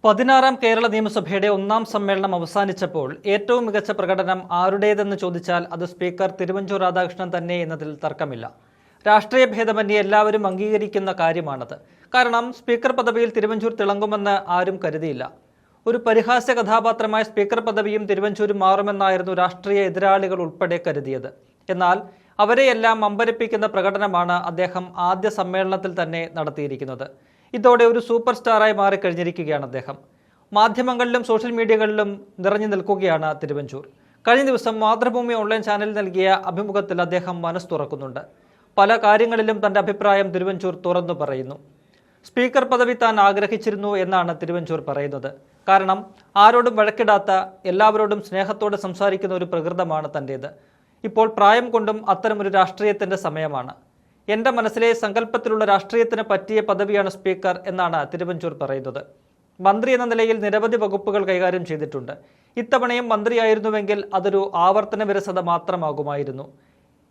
16ാം കേരള നിയമസഭയുടെ ഒന്നാം സമ്മേളനം അവസാനിച്ചപ്പോൾ ഏറ്റവും മികച്ച പ്രകടനം ആരുടേതെന്ന് ചോദിച്ചാൽ അത് സ്പീക്കർ തിരുവഞ്ചൂർ രാധാകൃഷ്ണൻ തന്നെ എന്നതിൽ തർക്കമില്ല. രാഷ്ട്രീയ ഭേദമന്യേ എല്ലാവരും അംഗീകരിക്കുന്ന കാര്യമാണത്. കാരണം സ്പീക്കർ പദവിയിൽ തിരുവഞ്ചൂർ തിളങ്ങുമെന്ന് ആരും കരുതിയില്ല. ഒരു പരിഹാസ്യ കഥാപാത്രമായ സ്പീക്കർ പദവിയും തിരുവഞ്ചൂരും മാറുമെന്നായിരുന്നു രാഷ്ട്രീയ എതിരാളികൾ ഉൾപ്പെടെ കരുതിയത്. എന്നാൽ അവരെയെല്ലാം അമ്പരപ്പിക്കുന്ന പ്രകടനമാണ് അദ്ദേഹം ആദ്യ സമ്മേളനത്തിൽ തന്നെ നടത്തിയിരിക്കുന്നത്. ഇതോടെ ഒരു സൂപ്പർ സ്റ്റാറായി മാറിക്കഴിഞ്ഞിരിക്കുകയാണ് അദ്ദേഹം. മാധ്യമങ്ങളിലും സോഷ്യൽ മീഡിയകളിലും നിറഞ്ഞു നിൽക്കുകയാണ് തിരുവഞ്ചൂർ. കഴിഞ്ഞ ദിവസം മാതൃഭൂമി ഓൺലൈൻ ചാനലിൽ നൽകിയ അഭിമുഖത്തിൽ അദ്ദേഹം മനസ്സ് തുറക്കുന്നുണ്ട്. പല കാര്യങ്ങളിലും തൻ്റെ അഭിപ്രായം തിരുവഞ്ചൂർ തുറന്നു പറയുന്നു. സ്പീക്കർ പദവി താൻ ആഗ്രഹിച്ചിരുന്നു എന്നാണ് തിരുവഞ്ചൂർ പറയുന്നത്. കാരണം ആരോടും വഴക്കിടാത്ത, എല്ലാവരോടും സ്നേഹത്തോടെ സംസാരിക്കുന്ന ഒരു പ്രകൃതമാണ് തൻ്റേത്. ഇപ്പോൾ പ്രായം കൊണ്ടും അത്തരമൊരു രാഷ്ട്രീയത്തിൻ്റെ സമയമാണ്. എൻ്റെ മനസ്സിലെ സങ്കല്പത്തിലുള്ള രാഷ്ട്രീയത്തിന് പറ്റിയ പദവിയാണ് സ്പീക്കർ എന്നാണ് തിരുവഞ്ചൂർ പറയുന്നത്. മന്ത്രി എന്ന നിലയിൽ നിരവധി വകുപ്പുകൾ കൈകാര്യം ചെയ്തിട്ടുണ്ട്. ഇത്തവണയും മന്ത്രിയായിരുന്നുവെങ്കിൽ അതൊരു ആവർത്തന വിരസത മാത്രമാകുമായിരുന്നു.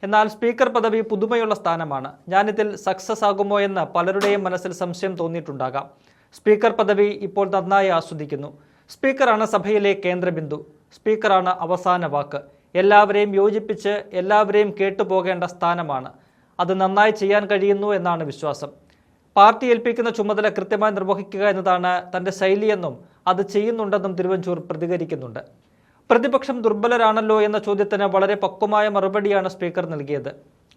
എന്നാൽ സ്പീക്കർ പദവി പുതുമയുള്ള സ്ഥാനമാണ്. ഞാനിതിൽ സക്സസ് ആകുമോ എന്ന് പലരുടെയും മനസ്സിൽ സംശയം തോന്നിയിട്ടുണ്ടാകാം. സ്പീക്കർ പദവി ഇപ്പോൾ നന്നായി ആസ്വദിക്കുന്നു. സ്പീക്കറാണ് സഭയിലെ കേന്ദ്രബിന്ദു. സ്പീക്കറാണ് അവസാന വാക്ക്. എല്ലാവരെയും യോജിപ്പിച്ച് എല്ലാവരെയും കേട്ടുപോകേണ്ട സ്ഥാനമാണ്. അത് നന്നായി ചെയ്യാൻ കഴിയുന്നു എന്നാണ് വിശ്വാസം. പാർട്ടി ഏൽപ്പിക്കുന്ന ചുമതല കൃത്യമായി നിർവഹിക്കുക എന്നതാണ് തൻ്റെ ശൈലിയെന്നും അത് ചെയ്യുന്നുണ്ടെന്നും തിരുവഞ്ചൂർ പ്രതികരിക്കുന്നുണ്ട്. പ്രതിപക്ഷം ദുർബലരാണല്ലോ എന്ന ചോദ്യത്തിന് വളരെ പക്വമായ മറുപടിയാണ് സ്പീക്കർ നൽകിയത്.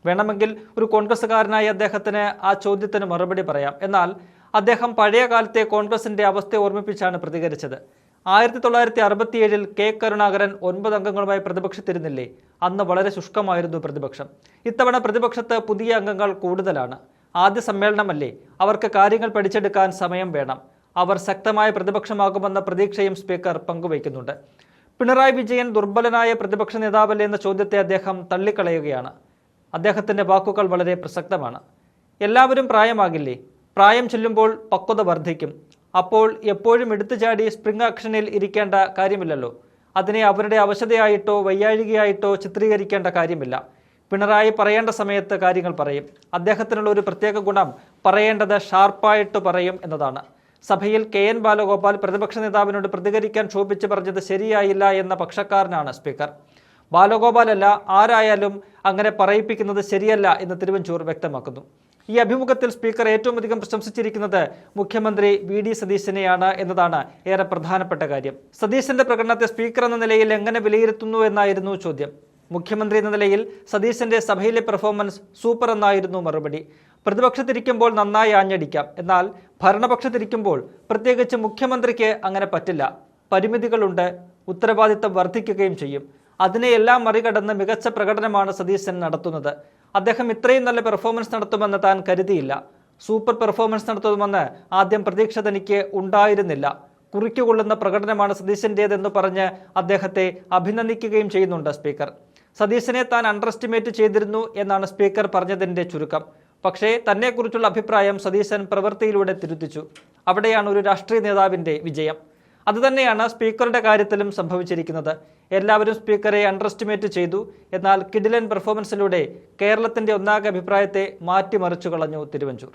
വേണമെങ്കിൽ ഒരു കോൺഗ്രസ്സുകാരനായി അദ്ദേഹത്തിന് ആ ചോദ്യത്തിന് മറുപടി പറയാം. എന്നാൽ അദ്ദേഹം പഴയ കാലത്തെ കോൺഗ്രസിൻ്റെ അവസ്ഥ ഓർമ്മിപ്പിച്ചാണ് പ്രതികരിച്ചത്. 1967 കെ കരുണാകരൻ 9 അംഗങ്ങളുമായി പ്രതിപക്ഷത്തിരുന്നില്ലേ? അന്ന് വളരെ ശുഷ്കമായിരുന്നു പ്രതിപക്ഷം. ഇത്തവണ പ്രതിപക്ഷത്ത് പുതിയ അംഗങ്ങൾ കൂടുതലാണ്. ആദ്യ സമ്മേളനമല്ലേ, അവർക്ക് കാര്യങ്ങൾ പഠിച്ചെടുക്കാൻ സമയം വേണം. അവർ ശക്തമായ പ്രതിപക്ഷമാകുമെന്ന പ്രതീക്ഷയും സ്പീക്കർ പങ്കുവയ്ക്കുന്നുണ്ട്. പിണറായി വിജയൻ ദുർബലനായ പ്രതിപക്ഷ നേതാവല്ലേ എന്ന ചോദ്യത്തെ അദ്ദേഹം തള്ളിക്കളയുകയാണ്. അദ്ദേഹത്തിൻ്റെ വാക്കുകൾ വളരെ പ്രസക്തമാണ്. എല്ലാവരും പ്രായമാകില്ലേ? പ്രായം ചെല്ലുമ്പോൾ പക്വത വർദ്ധിക്കും. അപ്പോൾ എപ്പോഴും എടുത്തുചാടി സ്പ്രിംഗ് ആക്ഷനിൽ ഇരിക്കേണ്ട കാര്യമില്ലല്ലോ. അതിനെ അവരുടെ അവശതയായിട്ടോ വയ്യാഴികയായിട്ടോ ചിത്രീകരിക്കേണ്ട കാര്യമില്ല. പിണറായി പറയേണ്ട സമയത്ത് കാര്യങ്ങൾ പറയും. അദ്ദേഹത്തിനുള്ള ഒരു പ്രത്യേക ഗുണം പറയേണ്ടത് ഷാർപ്പായിട്ട് പറയും എന്നതാണ്. സഭയിൽ KN ബാലഗോപാൽ പ്രതിപക്ഷ നേതാവിനോട് പ്രതികരിക്കാൻ ക്ഷോഭിച്ച് പറഞ്ഞത് ശരിയായില്ല എന്ന പക്ഷക്കാരനാണ് സ്പീക്കർ. ബാലഗോപാലല്ല, ആരായാലും അങ്ങനെ പറയിപ്പിക്കുന്നത് ശരിയല്ല എന്ന് തിരുവഞ്ചൂർ വ്യക്തമാക്കുന്നു. ഈ അഭിമുഖത്തിൽ സ്പീക്കർ ഏറ്റവും അധികം പ്രശംസിച്ചിരിക്കുന്നത് മുഖ്യമന്ത്രി VD സതീശനെയാണ് എന്നതാണ് ഏറെ പ്രധാനപ്പെട്ട കാര്യം. സതീശന്റെ പ്രകടനത്തെ സ്പീക്കർ എന്ന നിലയിൽ എങ്ങനെ വിലയിരുത്തുന്നു എന്നായിരുന്നു ചോദ്യം. മുഖ്യമന്ത്രി എന്ന നിലയിൽ സതീശന്റെ സഭയിലെ പെർഫോമൻസ് സൂപ്പർ എന്നായിരുന്നു മറുപടി. പ്രതിപക്ഷത്തിരിക്കുമ്പോൾ നന്നായി ആഞ്ഞടിക്കാം, എന്നാൽ ഭരണപക്ഷത്തിരിക്കുമ്പോൾ പ്രത്യേകിച്ച് മുഖ്യമന്ത്രിക്ക് അങ്ങനെ പറ്റില്ല. പരിമിതികളുണ്ട്, ഉത്തരവാദിത്തം വർദ്ധിക്കുകയും ചെയ്യും. അതിനെയെല്ലാം മറികടന്ന് മികച്ച പ്രകടനമാണ് സതീശൻ നടത്തുന്നത്. അദ്ദേഹം ഇത്രയും നല്ല പെർഫോമൻസ് നടത്തുമെന്ന് താൻ കരുതിയില്ല. സൂപ്പർ പെർഫോമൻസ് നടത്തുമെന്ന് ആദ്യം പ്രതീക്ഷ തനിക്ക് ഉണ്ടായിരുന്നില്ല. കുറിക്കുകൊള്ളുന്ന പ്രകടനമാണ് സതീശൻ്റേതെന്ന് പറഞ്ഞ് അദ്ദേഹത്തെ അഭിനന്ദിക്കുകയും ചെയ്യുന്നുണ്ട് സ്പീക്കർ. സതീശനെ താൻ അണ്ടർ എസ്റ്റിമേറ്റ് ചെയ്തിരുന്നു എന്നാണ് സ്പീക്കർ പറഞ്ഞതിൻ്റെ ചുരുക്കം. പക്ഷേ തന്നെക്കുറിച്ചുള്ള അഭിപ്രായം സതീശൻ പ്രവൃത്തിയിലൂടെ തിരുത്തിച്ചു. അവിടെയാണ് ഒരു രാഷ്ട്രീയ നേതാവിൻ്റെ വിജയം. അതുതന്നെയാണ് സ്പീക്കറുടെ കാര്യത്തിലും സംഭവിച്ചിരിക്കുന്നത്. എല്ലാവരും സ്പീക്കറെ അണ്ടർ എസ്റ്റിമേറ്റ് ചെയ്തു. എന്നാൽ കിടിലൻ പെർഫോമൻസിലൂടെ കേരളത്തിൻ്റെ ഒന്നാകെ അഭിപ്രായത്തെ മാറ്റിമറിച്ചു കളഞ്ഞു തിരുവഞ്ചൂർ.